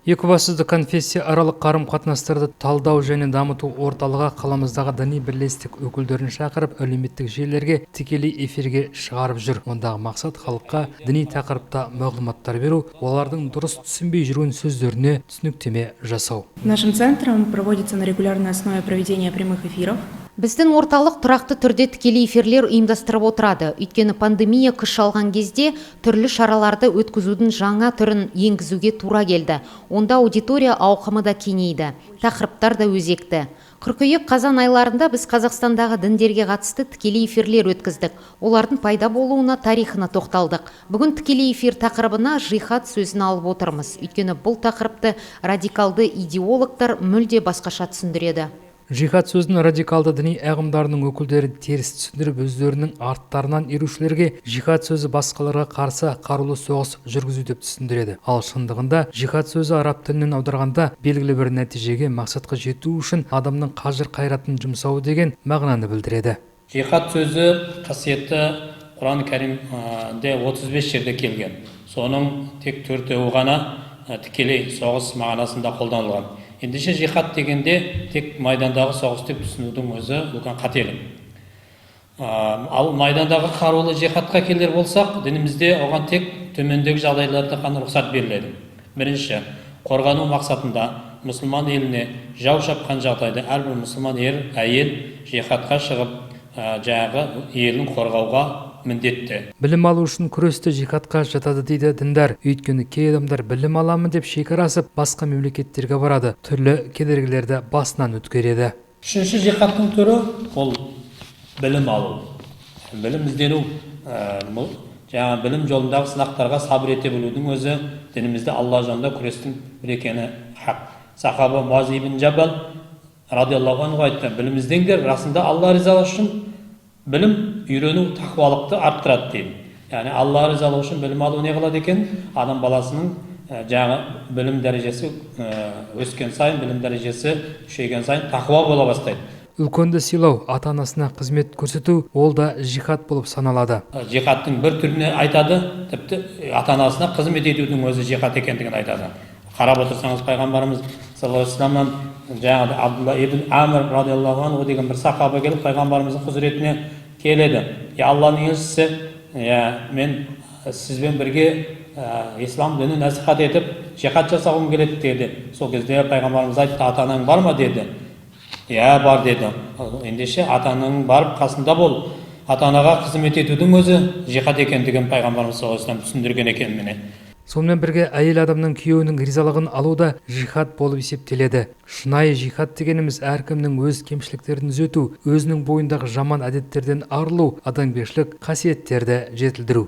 Екібастұзда конфессия аралық қарым-қатынастарды талдау және дамыту орталығы қаламыздағы діни бірлестік өкілдерін шақырып, әлеуметтік желілерге тікелей эфирге шығарып жүр. Ондағы мақсат халыққа діни тақырыпта мағлұматтар беру, олардың дұрыс түсінбей жүрген сөздеріне түсініктеме жасау. Нашим центром проводится на регулярной основе проведение прямых эфиров. Біздің орталық тұрақты түрде тікелей эфирлер ұйымдастырып отырады. Өйткені пандемия күш алған кезде түрлі шараларды өткізудің жаңа түрін енгізуге тура келді. Онда аудитория ауқымы да кеңейді, тақырыптар да өзекті. Қыркүйек қазан айларында біз Қазақстандағы діндерге қатысты тікелей эфирлер өткіздік. Олардың пайда болуына, тарихына тоқталдық. Бүгін тікелей эфир тақырыбына жихад сөзін алып отырмыз. Өйткені бұл тақырыпты радикалды идеологтар мүлде басқаша түсіндіреді. Жихад сөзін радикалды діни ағымдарының өкілдері теріс түсіндіріп, өздерінің арттарынан ерушілерге жихад сөзі басқаларға қарсы қарулы соғыс жүргізу деп түсіндіреді. Ал шындығында жихад сөзі араб тілінен аударғанда белгілі бір нәтижеге, мақсатқа жету үшін адамның қажыр қайратын жұмсауы деген мағынаны білдіреді. Жихад сөзі қасиетті Құран Кәрімде 35 жерде келген. Соның тек 4-еуі ғана тікелей соғыс мағынасында қолданылған. Ендеше жихад дегенде тек майдандағы соғыс деп түсінудің өзі үлкен қателік. Ал майдандағы қарулы жихадқа келер болсақ, дінімізде оған тек төмендегі жағдайларда ғана рұқсат беріледі. Бірінші, қорғану мақсатында мұсылман еліне жау шапқан жағдайда әрбір мұсылман әйел жихадқа шығып, жаңағы елін қорғауға міндетті. Білім алу үшін күресті жихадқа жатады дейді діндар. Өйткені кей адамдар білім аламын деп шекара асып, басқа мемлекеттерге барады, түрлі кедергілерді басынан өткереді. Үшінші жихадтың түрі ол білім алу. Білім іздену, жаңа білім жолындағы сынақтарға сабыр ете білудің өзі дінімізде Алла жолында күрестің бір екені хақ. Сахаба Муаз ибн Жабал радиаллаху анху айтты: білім іздеңдер, расында Алла ризалығы үшін білім үйрену тақуалықты арттырады дейді. Яғни Алла ризалығы үшін білім алу не қылады екен? Адам баласының жаңа білім дәрежесі өскен сайын, білім дәрежесі күшейген сайын тақуа бола бастайды. Үлкенді сыйлау, ата-анасына қызмет көрсету, ол да жихад болып саналады. Жихадтың бір түріне айтады, тіпті ата-анасына қызмет етудің өзі жихад екендігін айтады. Қарап отырсаңыз, пайғамбарымыз саллаллаху алейхи вассаламнан жаңағы Абдулла ибн Амр радиаллаху анху деген бір сахаба келіп пайғамбарымыздың құзыретіне келеді. Алланың елшісі, мен сізбен бірге ислам дінін насихат етіп, жихад жасауым келеді деді. Сол кезде пайғамбарымыз айтты: ата-анаң бар ма деді. Бар деді. Ендеше ата-анаң барып қасында бол. Ата-анаға қызмет етудің өзі жихад екендігін пайғамбарымыз саллаллаху алейхи вассалам түсіндірген екен міне. Сонымен бірге әйел адамның күйеуінің ризалығын алу да жихад болып есептеледі. Шынайы жихад дегеніміз әркімнің өз кемшіліктерін түзету, өзінің бойындағы жаман әдеттерден арылу, адамгершілік қасиеттерді жетілдіру.